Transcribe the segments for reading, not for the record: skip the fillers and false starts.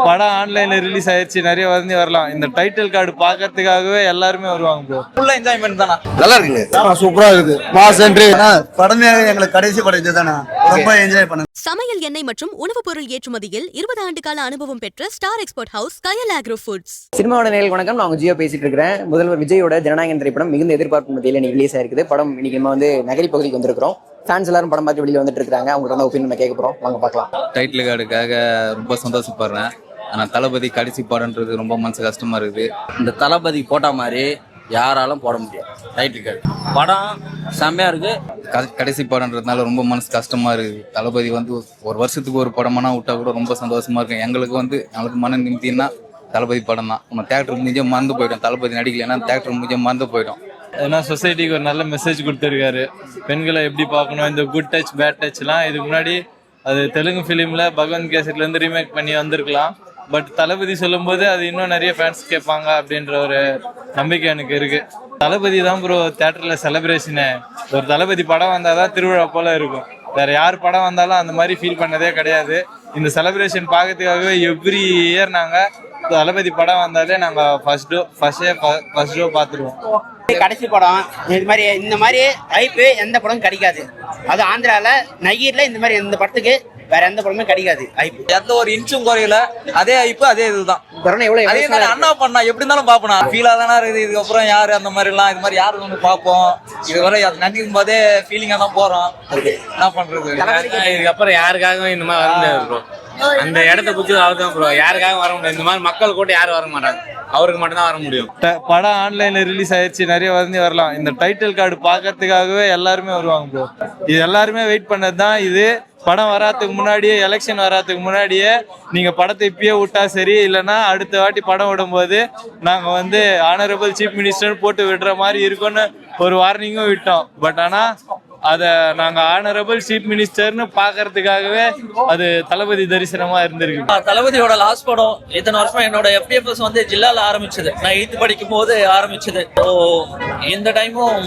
படம் ஆன்லைன்ல ரிலீஸ் ஆயிடுச்சு, நிறைய வந்து வரலாம். இந்த டைட்டில் கார்டு பாக்கிறதுக்காகவே எல்லாருமே வருவாங்க ப்ரோ. ஃபுல்லா என்ஜாய்மெண்ட் தானா? நல்லா இருக்குங்க, சூப்பரா இருக்குது. மாஸ் என்ட்ரி படமே எங்களுக்கு கடைசி படம் இதுதானா, ரொம்ப என்ஜாய் பண்ணேன். சமையல் எண்ணெய் மற்றும் உணவுப் பொருள் ஏற்றுமதியில் 20 ஆண்டு கால அனுபவம் பெற்ற ஸ்டார் எக்ஸ்போர்ட் ஹவுஸ் கயல் ஆக்ரோ ஃபுட்ஸ். சினிமாவோட நேரில் வணக்கம். நான் ஜியோ பேசிட்டு இருக்கிறேன். முதல்வர் விஜயோட ஜனநாயகன் திரைப்படம் மிகுந்த எதிர்பார்ப்பு மத்தியில் இன்னைக்கு ரிலீஸ் ஆயிருக்குது. படம் இன்னைக்கு நம்ம வந்து நகரி பகுதிக்கு வந்திருக்கிறோம். ஃபேன்ஸ் எல்லாரும் படம் பார்த்து வெளியில் வந்துட்டு இருக்காங்க. அவங்களோட ஒப்பீனியன் கேட்க போறோம், வாங்க பார்க்கலாம். டைட்டில் கார்டுக்காக ரொம்ப சந்தோஷப்படுறேன். ஆனால் தளபதி கடைசி படம்ன்றது ரொம்ப மனசு கஷ்டமா இருக்குது. இந்த தளபதி போட்ட மாதிரி யாராலும் போட முடியாது. டைட்டில் கார்டு படம் செம்மையா இருக்கு. கடைசி படம்ன்றதுனால ரொம்ப மனசு கஷ்டமா இருக்குது. தளபதி வந்து ஒரு வருஷத்துக்கு ஒரு படமானா விட்டா கூட ரொம்ப சந்தோஷமா இருக்கு. எங்களுக்கு மன நிம்மதினா தளபதி படம் தான். நம்ம தேட்டர் முடிஞ்சே மறந்து போயிட்டோம். தளபதி நடிக்கலைன்னா தேட்டர் முடிஞ்சே மறந்து போயிட்டோம். ஏன்னா சொசைட்டிக்கு ஒரு நல்ல மெசேஜ் கொடுத்துருக்காரு. பெண்களை எப்படி பார்க்கணும், இந்த குட் டச் பேட் டச்லாம் இதுக்கு முன்னாடி அது தெலுங்கு ஃபிலிம்ல பகவந்த் கேசட்லேருந்து ரீமேக் பண்ணி வந்திருக்கலாம். பட் தளபதி சொல்லும் போது அது இன்னும் நிறைய ஃபேன்ஸ் கேட்பாங்க அப்படின்ற ஒரு நம்பிக்கை எனக்கு இருக்கு. தளபதி தான் ப்ரோ தியேட்டர்ல செலிப்ரேஷனு. ஒரு தளபதி படம் வந்தாதான் திருவிழா போல இருக்கும். வேற யார் படம் வந்தாலும் அந்த மாதிரி ஃபீல் பண்ணதே கிடையாது. இந்த செலிப்ரேஷன் பார்க்கறதுக்காகவே எவ்ரி இயர் நாங்க தளபதி படம் வந்தாலே நாங்க ஃபர்ஸ்ட் ஷோ பார்த்துருவோம். கடைசி படம் இந்த மாதிரி ஹைப்பு எந்த படம் கிடைக்காது. அது ஆந்திரால நகீர்ல இந்த மாதிரி எந்த படத்துக்கு வேற எந்த படமே கிடைக்காது. ஹைப்பு எந்த ஒரு இன்ச்சும் குறையில, அதே ஹைப்பு அதே இதுதான். அதே அண்ணா பண்ணா எப்படி இருந்தாலும் பாப்போம். ஃபீலா தானே இருக்குது. இதுக்கப்புறம் யாரு அந்த மாதிரி எல்லாம் இது மாதிரி யாரு வந்து பார்ப்போம். இதுவரை நினைக்கும் போதே ஃபீலிங்கா தான் போறோம். என்ன பண்றது, இதுக்கப்புறம் யாருக்காகவும் இந்த மாதிரி வர முடியாது ப்ரோ. அந்த இடத்த குச்சி அவர்தான் ப்ரோ. யாருக்காகவும் வர முடியாது. இந்த மாதிரி மக்கள் கூட யாரும் வர மாட்டாங்க. அவருக்கு மட்டும்தான் வர முடியும். படம் ஆன்லைன்ல ரிலீஸ் ஆயிடுச்சு, நிறைய வந்து வரலாம். இந்த டைட்டில் கார்டு பாக்கிறதுக்காகவே எல்லாருமே வருவாங்க ப்ரோ. இது எல்லாருமே வெயிட் பண்ணது தான். இது படம் வராதுக்கு முன்னாடியே, எலெக்ஷன் வராதுக்கு முன்னாடியே நீங்க படத்தை இப்பயே விட்டா சரி, இல்லைன்னா அடுத்த வாட்டி படம் விடும்போது நாங்க வந்து ஆனரபிள் சீஃப் மினிஸ்டர் போட்டு விடுற மாதிரி இருக்கும்னு ஒரு வார்னிங்கும் விட்டோம். பட் ஆனா அதை நாங்க ஆனரபிள் சீஃப் மினிஸ்டர்னு பாக்குறதுக்காகவே அது தளபதி தரிசனமா இருந்திருக்கு. தளபதியோட லாஸ்ட் படம் இத்தனை வருஷமா என்னோட FPFS வந்து ஜில்லால ஆரம்பிச்சது. நான் 8th படிக்கும் போது ஆரம்பிச்சது. இந்த டைமும்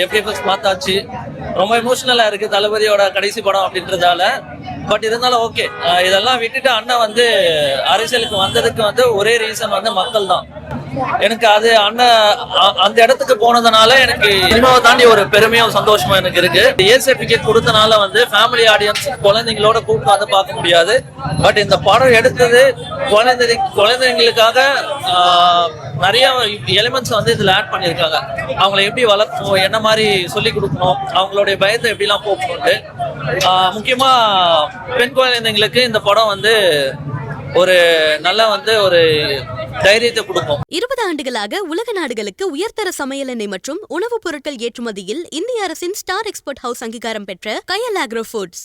FPFS பார்த்தாச்சு. ரொம்ப எமோஷனலா இருக்கு தளபதியோட கடைசி படம் அப்படின்றதால. பட் இருந்தாலும் ஓகே, இதெல்லாம் விட்டுட்டு அண்ணன் வந்து அரசியலுக்கு வந்ததுக்கு வந்து ஒரே ரீசன் வந்து மக்கள் தான். எனக்கு அது அண்ணன் அந்த இடத்துக்கு போனதுனால எனக்கு சினிமாவை தாண்டி ஒரு பெருமையும் சந்தோஷமா எனக்கு இருக்கு. சர்டிபிகேட் கொடுத்தனால வந்து ஃபேமிலி ஆடியன்ஸ் குழந்தைங்களோட கூப்பிட்டு வந்து பார்க்க முடியாது. பட் இந்த படம் எடுத்தது குழந்தைங்களுக்காக நிறைய எலிமெண்ட்ஸ் வந்து இதுல ஆட் பண்ணியிருக்காங்க. அவங்களை எப்படி வளர்க்கணும், என்ன மாதிரி சொல்லி கொடுக்கணும், அவங்களுடைய பயத்தை எப்படிலாம் போக்கணும்ட்டு. முக்கியமா பெண் குழந்தைங்களுக்கு இந்த படம் வந்து ஒரு நல்ல வந்து ஒரு தைரியத்தை கொடுக்கும். 20 ஆண்டுகளாக உலக நாடுகளுக்கு உயர்தர சமையல் எண்ணெய் மற்றும் உணவுப் பொருட்கள் ஏற்றுமதியில் இந்திய அரசின் ஸ்டார் எக்ஸ்போர்ட் ஹவுஸ் அங்கீகாரம் பெற்ற கயல் ஆக்ரோ ஃபுட்ஸ்.